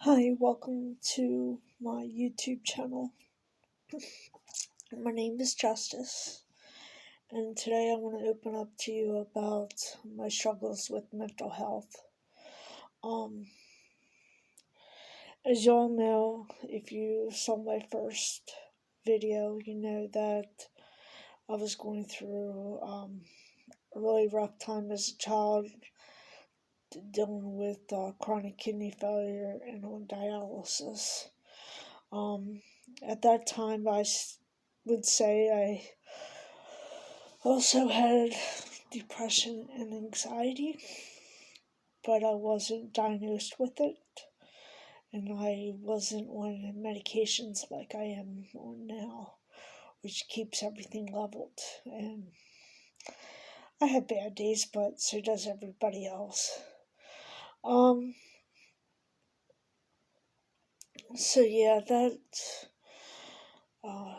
Hi, welcome to my YouTube channel. My name is Justice, and today I want to open up to you about my struggles with mental health. Um, as you all know, if you saw my first video, you know that I was going through a really rough time as a child, dealing with chronic kidney failure and on dialysis. Um, at that time, would say I also had depression and anxiety, but I wasn't diagnosed with it, and I wasn't on medications like I am on now, which keeps everything leveled. And I have bad days, but so does everybody else. So yeah, that uh,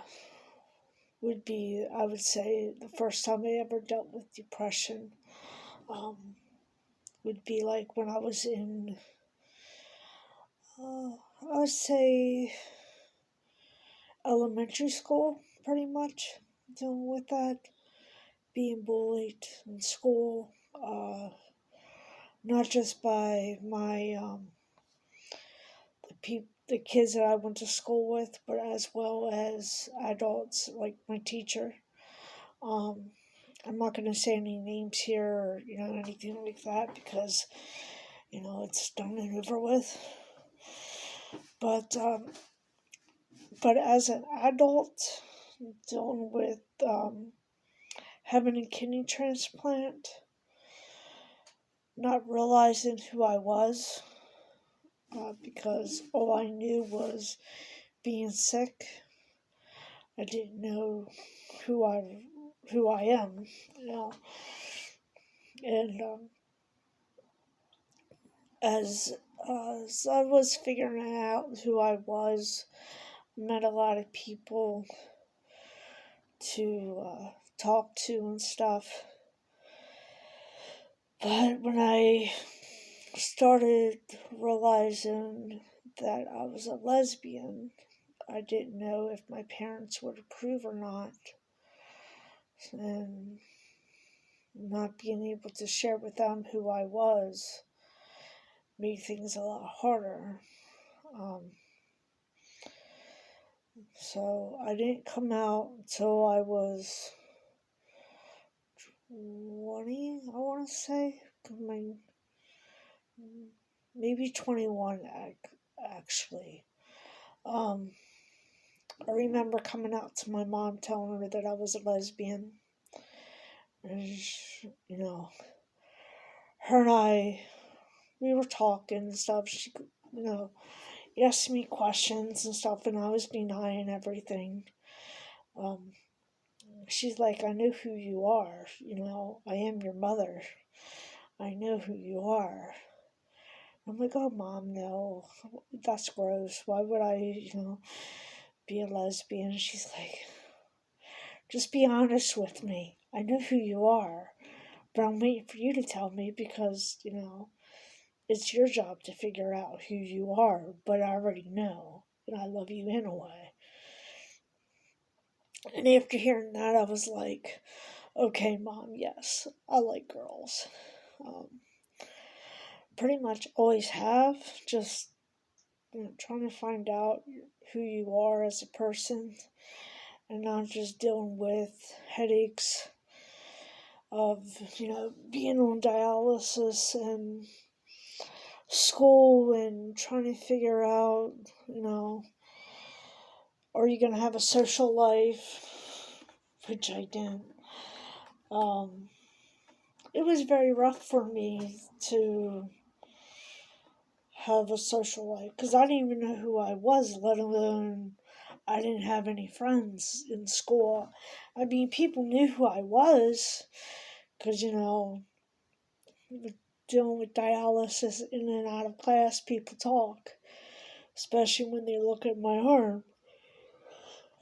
would be, I would say, the first time I ever dealt with depression. Would be like when I was in, I would say, elementary school, pretty much, dealing with that, being bullied in school, not just by the kids that I went to school with, but as well as adults, like my teacher. Um, I'm not going to say any names here or, anything like that because, it's done and over with. But, but as an adult, dealing with having a kidney transplant, not realizing who I was, because all I knew was being sick. I didn't know who I am, and as I was figuring out who I was, met a lot of people to talk to and stuff. But when I started realizing that I was a lesbian, I didn't know if my parents would approve or not. And not being able to share with them who I was made things a lot harder. So I didn't come out until I was 20, I want to say. Maybe 21, actually. I remember coming out to my mom telling her that I was a lesbian. And, her and I, we were talking and stuff. She, asked me questions and stuff, and I was denying everything. She's like, I know who you are. I am your mother. I know who you are. I'm like, oh, Mom, no, that's gross. Why would I, be a lesbian? She's like, just be honest with me. I know who you are, but I'm waiting for you to tell me because, it's your job to figure out who you are, but I already know, and I love you anyway. And after hearing that, I was like, okay, Mom, yes, I like girls. Pretty much always have, just trying to find out who you are as a person and not just dealing with headaches of, being on dialysis and school and trying to figure out, are you going to have a social life? Which I didn't. It was very rough for me to have a social life because I didn't even know who I was, let alone I didn't have any friends in school. I mean, people knew who I was because, dealing with dialysis in and out of class, people talk, especially when they look at my arm.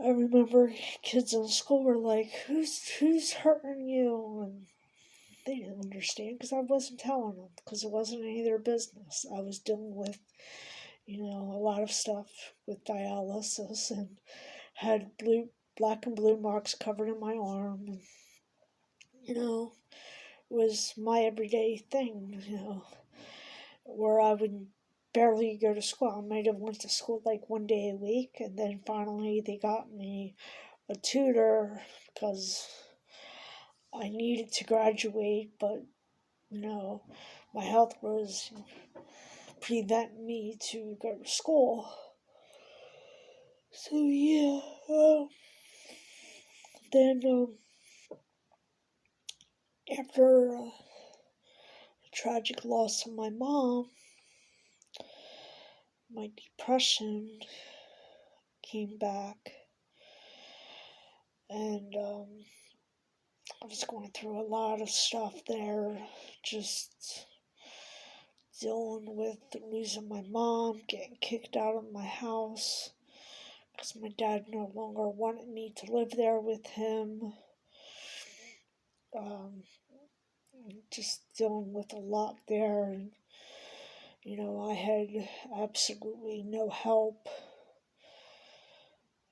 I remember kids in school were like, who's hurting you? And they didn't understand because I wasn't telling them because it wasn't any of their business. I was dealing with, a lot of stuff with dialysis, and had black and blue marks covered in my arm, and, was my everyday thing, where I would barely go to school. I might have went to school like one day a week, and then finally they got me a tutor because I needed to graduate, but my health was preventing me to go to school. So yeah, then after the tragic loss of my mom, my depression came back, and I was going through a lot of stuff there, just dealing with losing my mom, getting kicked out of my house because my dad no longer wanted me to live there with him. Just dealing with a lot there, and I had absolutely no help.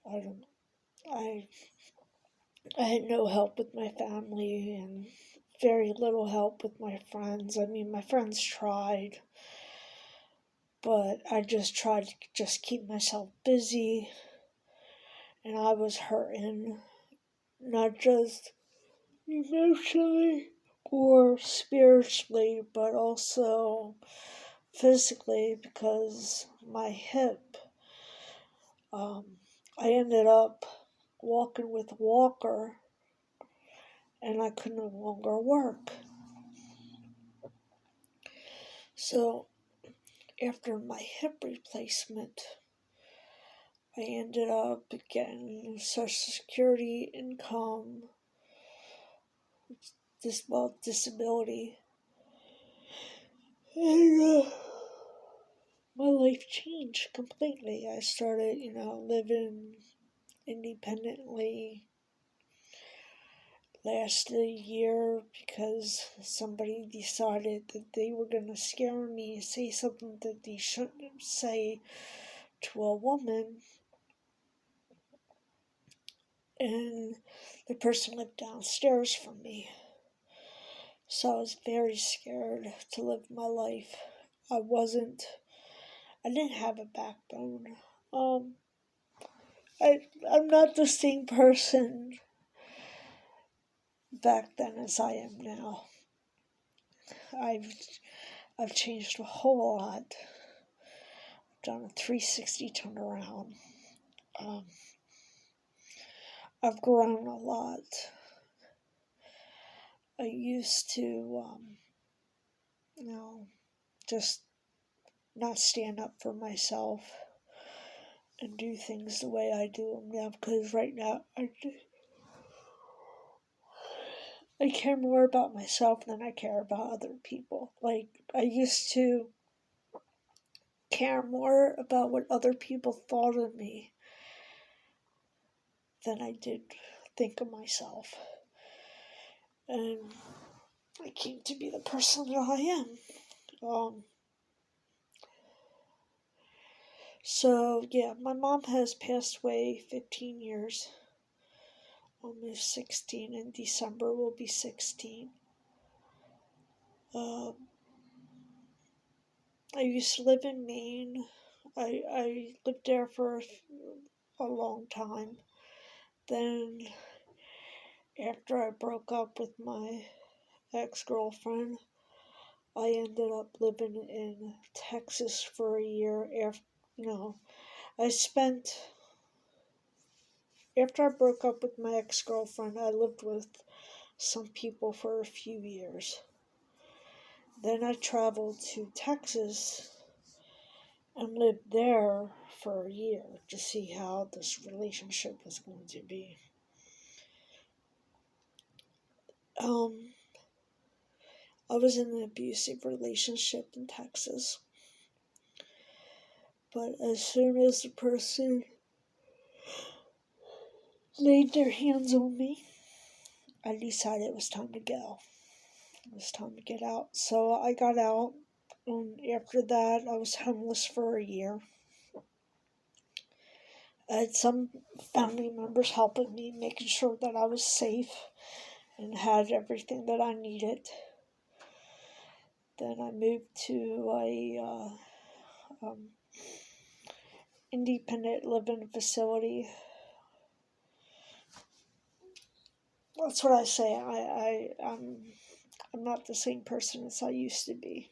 I had no help with my family and very little help with my friends. I mean, my friends tried, but I just tried to just keep myself busy, and I was hurting, not just emotionally or spiritually, but also physically, because my hip, I ended up walking with a walker, and I could no longer work. So after my hip replacement, I ended up getting Social Security income, disability, and my life changed completely. I started, living independently. Last year, because somebody decided that they were going to scare me, say something that they shouldn't say to a woman, and the person lived downstairs from me. So I was very scared to live my life. I didn't have a backbone. I'm not the same person back then as I am now. I've changed a whole lot. I've done a 360 turnaround. I've grown a lot. I used to, just not stand up for myself and do things the way I do them now, because right now I care more about myself than I care about other people. Like, I used to care more about what other people thought of me than I did think of myself. And I came to be the person that I am. So, yeah, my mom has passed away 15 years. Almost 16. In December will be 16. I used to live in Maine. I lived there for a long time. Then, after I broke up with my ex-girlfriend, I ended up living in Texas for a year. After I broke up with my ex-girlfriend, I lived with some people for a few years. Then I traveled to Texas and lived there for a year to see how this relationship was going to be. I was in an abusive relationship in Texas, but as soon as the person laid their hands on me, I decided it was time to go. It was time to get out. So I got out, And after that, I was homeless for a year. I had some family members helping me, making sure that I was safe and had everything that I needed. Then I moved to a independent living facility. That's what I say. I'm not the same person as I used to be.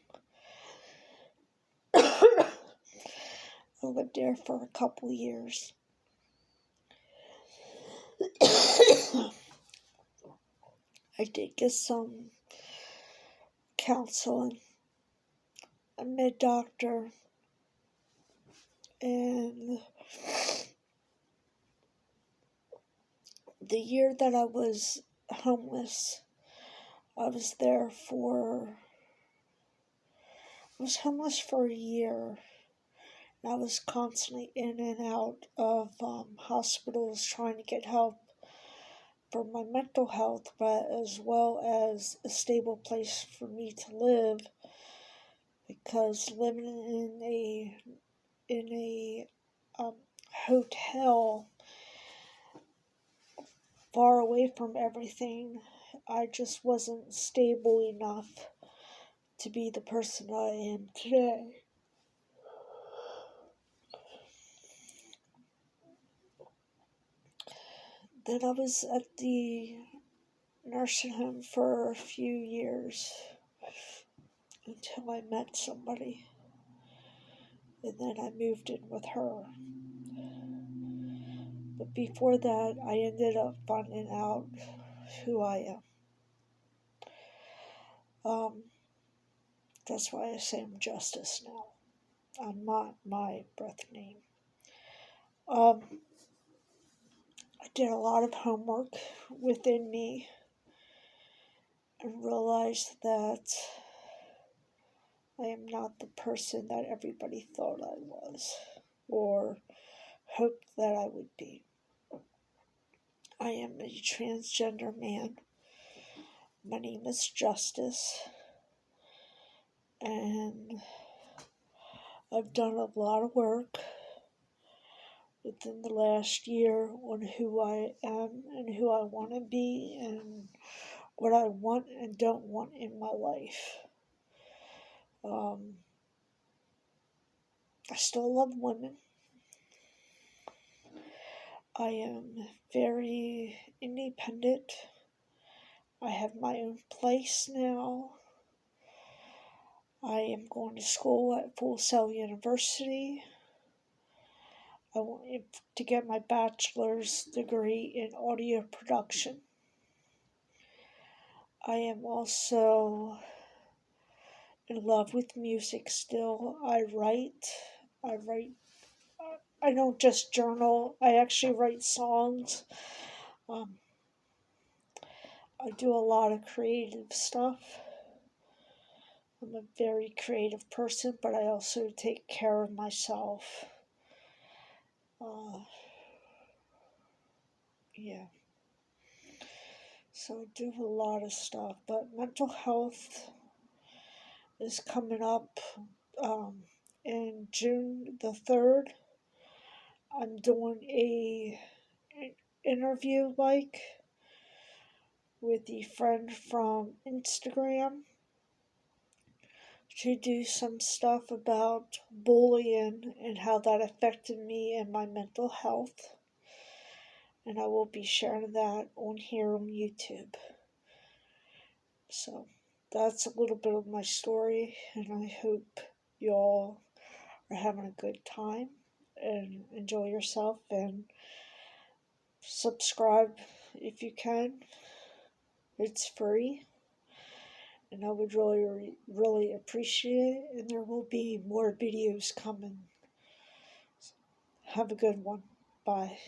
I lived there for a couple years. I did get some counseling. I met a doctor, and the year that I was homeless, I was homeless for a year. And I was constantly in and out of hospitals trying to get help for my mental health, but as well as a stable place for me to live, because living in a hotel far away from everything, I just wasn't stable enough to be the person I am today. Then I was at the nursing home for a few years until I met somebody, and then I moved in with her. But before that, I ended up finding out who I am. That's why I say I'm Justice now. I'm not my birth name. I did a lot of homework within me and realized that I am not the person that everybody thought I was or hoped that I would be. I am a transgender man. My name is Justice, and I've done a lot of work within the last year on who I am and who I want to be and what I want and don't want in my life. I still love women. I am very independent. I have my own place now. I am going to school at Full Sail University. I want to get my bachelor's degree in audio production. I am also in love with music still. I don't just journal, I actually write songs. I do a lot of creative stuff. I'm a very creative person, but I also take care of myself. Yeah. So I do a lot of stuff, but mental health is coming up in June the 3rd. I'm doing an interview with a friend from Instagram to do some stuff about bullying and how that affected me and my mental health. And I will be sharing that on here on YouTube. So that's a little bit of my story, and I hope y'all are having a good time and enjoy yourself, and subscribe if you can. It's free, and I would really, really appreciate it, and there will be more videos coming. Have a good one. Bye.